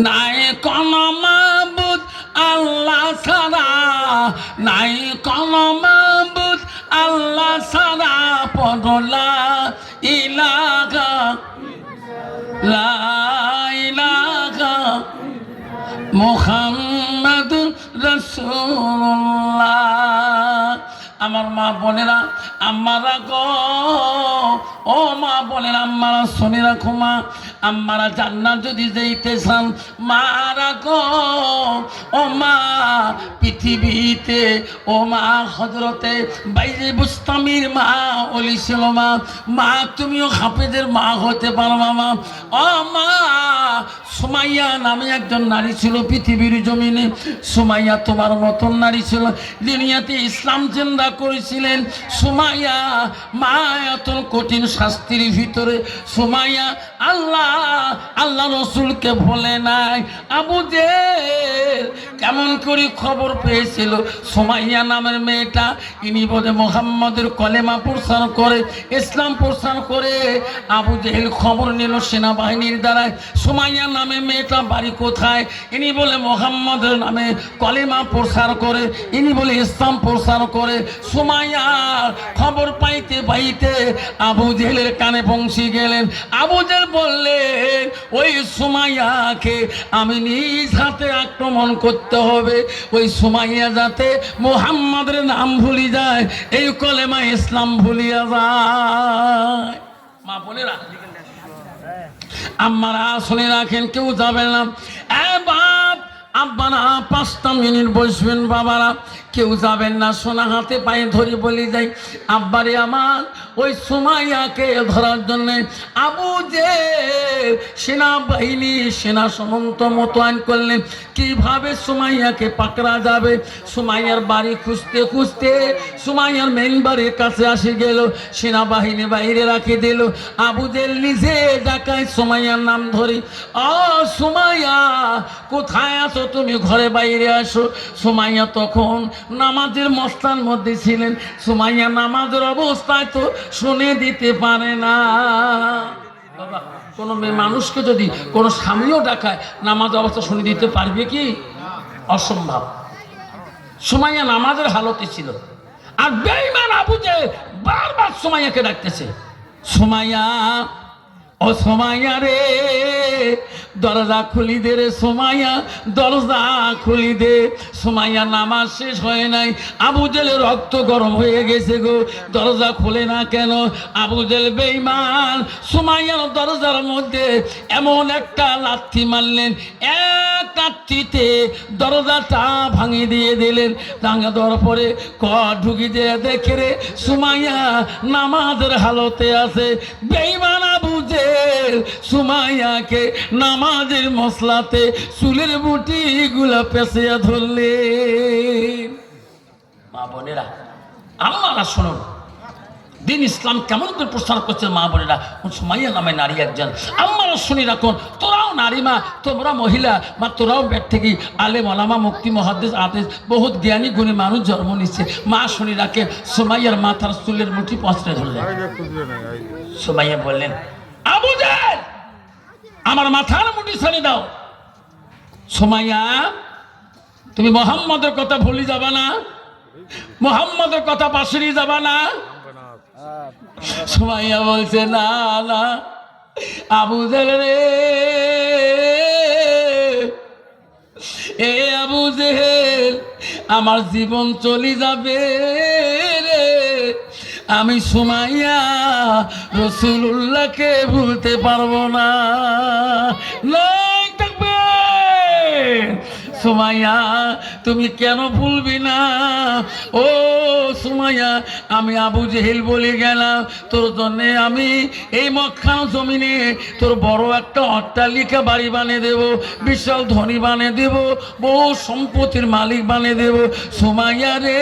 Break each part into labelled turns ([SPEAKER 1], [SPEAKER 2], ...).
[SPEAKER 1] নাই কোন মাবুদ আল্লাহ ছাড়া, নাই কোন মাবুদ আল্লাহ ছাড়া, পড়লা ইলাহা লা ইলাহা মুহাম্মাদুর রাসূলুল্লাহ। আমার মা বোনেরা, আম্মারা গো, ও মা বোনেরা, আম্মারা শুনে রাখো মা, আম্মারা জান্নাত যদি যেতে চান, মারা গো, ও মা, পৃথিবীতে ও মা হযরতে বাইরে বুস্তামির মা ওলি ছিল মা, মা তুমিও হাফেজের মা হতে পারবা মা। ও মা, সুমাইয়া নামে একজন নারী ছিল পৃথিবীর জমিনে। সুমাইয়া তোমার মতন নারী ছিল, দুনিয়াতে ইসলাম জিন্দা করেছিলেন সুমাইয়া। মা এত কঠিন শাস্তির ভিতরে সুমাইয়া আল্লাহ রসুলকে বলে নাই। আবু জেল কেমন করে খবর পেয়েছিল সুমাইয়া নামের মেয়েটা ইনি বলে মোহাম্মদের কলেমা প্রচার করে, ইসলাম প্রচার করে। আবু জেহেল খবর নিল সেনাবাহিনীর দ্বারায়, সুমাইয়া নামে মেয়েটা বাড়ি কোথায়? ইনি বলে মোহাম্মদের নামে কলেমা প্রচার করে, ইনি বলে ইসলাম প্রচার করে। সুমাইয়ার খবর পাইতে পাইতে আবু জেহেলের কানে পৌঁছে গেলেন। আবু জেহেল বললেন, ওই সুমাইয়াকে আমি নিজ হাতে আক্রমণ করতে হবে, ওই সুমাইয়া যাতে মোহাম্মদের নাম ভুলি যায়, এই কলেমা ইসলাম ভুলিয়া যায়। মা বোনেরা, আম্মারা শুনে রাখেন, কেউ যাবেন না। বাপ আব্বারা 5টা মিনিট বসবেন, বাবারা কেউ যাবেন না, সোনা হাতে পায়ে ধরে বলি যাই, আব্বারে আমার ওই সুমাইয়াকে ধরার জন্য আবু জেহেল সেনাবাহিনী সেনা সমন্ত মোতায়েন করলেন। কিভাবে সুমাইয়াকে পাকড়া যাবে? সুমাইয়ার বাড়ি খুঁজতে খুঁজতে সুমাইয়ার মেন বাড়ির কাছে আসে গেল, সেনাবাহিনী বাইরে রাখে দিল। আবু জেহেল নিজে ডাকায় সুমাইয়ার নাম ধরি, ও সুমাইয়া কোথায় আছো তুমি? ঘরে বাইরে আসো। সুমাইয়া তখন নামাজের মস্তার মধ্যে ছিলেন। সুমাইয়া নামাজের অবস্থায় তো শুনে দিতে পারে না। বাবা, কোনো মেয়ে মানুষকে যদি কোনো স্বামীও ডাকায় নামাজ অবস্থা শুনে দিতে পারবে কি? অসম্ভব। সুমাইয়া নামাজের হালতে ছিল, আর বেঈমান আবু জেহেল বারবার সুমাইয়াকে ডাকতেছে, সুমাইয়া, ও সুমাইয়া রে, দরজা খুলি দে রে সুমাইয়া, দরজা খুলি দে। সুমাইয়া নামাজ শেষ হয় নাই, আবু জেহেলের রক্ত গরম হয়ে গেছে গো, দরজা খুলে না কেন? আবু জেহেল বেঈমান সুমাইয়ার দরজার মধ্যে এমন একটা লাথি মারলেন, এক লাথিতে দরজাটা ভাঙিয়ে দিয়ে দিলেন। ভাঙা দেওয়ার পরে ঢুকি দিয়ে দেখে রে সুমাইয়া নামাজের হালতে আছে। বেঈমান আবু জেহেল সুমাইয়াকে নামাজের মশলাতে চুলের বুটি গুলা পেঁচিয়া ধরলেন। মা বোনেরা, আম্মারা শুনুন, দিন ইসলাম কেমন করে প্রচার করছে মা বোনেরা। সুমাইয়া নামে নারী একজন। আম্মারা শুনি রাখুন, তোরাও নারী মা, তোমরা মহিলা মা, তোরাও বেদ থেকে আলেম ওলামা মুফতি মুহাদ্দিস হাফেজ বহুত জ্ঞানী গুণী মানুষ জন্ম নিচ্ছে। মা শুনি রাখে, সুমাইয়ার মাথার চুলের মুঠি পচড়ে ধরলেন। সুমাইয়া বললেন, আবু জেহেল আমার মাথার মুঠি ছেড়ে দাও। সুমাইয়া, তুমি মোহাম্মদের কথা ভুলে যাবা না, মোহাম্মদের কথা পাশে যাবা না। সুমাইয়া বলছে, না না আবু জেহেল রে, এ আবু জেহেল, আমার জীবন চলে যাবে রে, আমি সুমাইয়া রাসূলুল্লাহকে ভুলতে পারবো না। সুমাইয়া, তুমি কেন ভুলবি না? ও সুমাইয়া, আমি আবু জেহেল বলে গেলাম, তোর জন্যে আমি এই মক্কার জমিনে তোর বড় একটা অট্টালিকা বাড়ি বানিয়ে দেব, বিশাল ধনী বানিয়ে দেব, বহু সম্পত্তির মালিক বানিয়ে দেব। সুমাইয়া রে,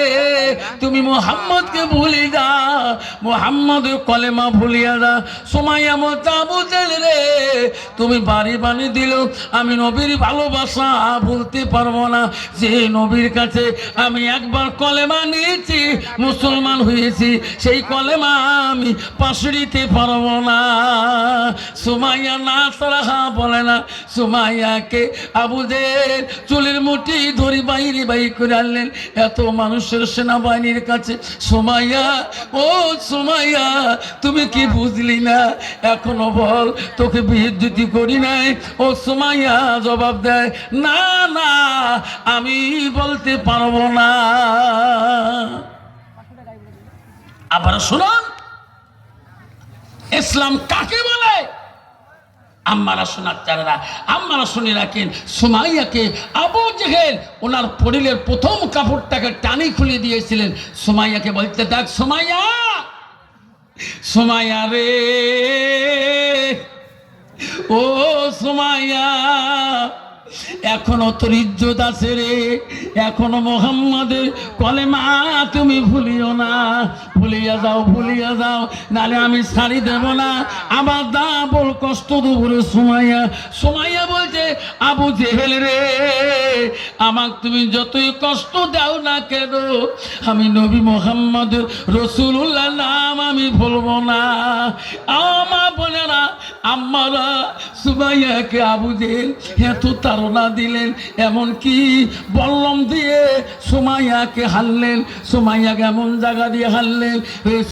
[SPEAKER 1] তুমি মুহাম্মদকে ভুলি যা, মুহাম্মদের কলেমা ভুলিয়া যা। সুমাইয়া বলছে, আবু জেহেল রে, তুমি বাড়ি বানিয়ে দিল, আমি নবীর ভালোবাসা বলতে পারবো না। যে নবীর কাছে আমি একবার কলেমা নিয়েছি, মুসলমান হয়েছি, সেই কলেমা আমি পাশে দিতে পারবো না। সুমাইয়া না সারাহা বলে না, সুমাইয়াকে আবু জেহেল চুলের মুঠি ধরে বাইরে বাইর করে আনলেন এত মানুষের সেনাবাহিনীর কাছে। সুমাইয়া, ও সুমাইয়া, তুমি কি বুঝলি না? এখনো বল, তোকে বিদ্যুতি করি নাই। ও সুমাইয়া জবাব দেয়, না না, আমি বলতে পারবো না। আবার শুনুন, ইসলাম কাকে বলে? আম্মারা শোনার চারেরা, আম্মারা শুনে রাখেন, সুমাইয়াকে আবু জেহেল ওনার শরীরের প্রথম কাপড়টাকে টানি খুলে দিয়েছিলেন। সুমাইয়াকে বলতে, দেখ সুমাইয়া, সুমাইয়া রে, ও সুমাইয়া, এখনো তোর ইজ্জত আছে রে, এখনো মোহাম্মদের কলেমা তুমি ভুলিও না, ভুলিয়া যাও, ভুলিয়া যাও, নালে আমি ছাড়ি দেব না, আবার ডাবল কষ্ট দেব রে সুমাইয়া। সুমাইয়া বলছে, আবু জেহেল রে, আমাকে তুমি যতই কষ্ট দাও না কেন, আমি নবী মোহাম্মদের রসুল্লাহ নাম আমি ভুলবো না। আমার বোনেরা, আম্মারা সুমাইয়াকে আবু জেহেল এত তাড়না দিলেন, এমনকি বল্লম দিয়ে সুমাইয়াকে হারলেন, সুমাইয়াকে এমন জায়গা দিয়ে হারলেন,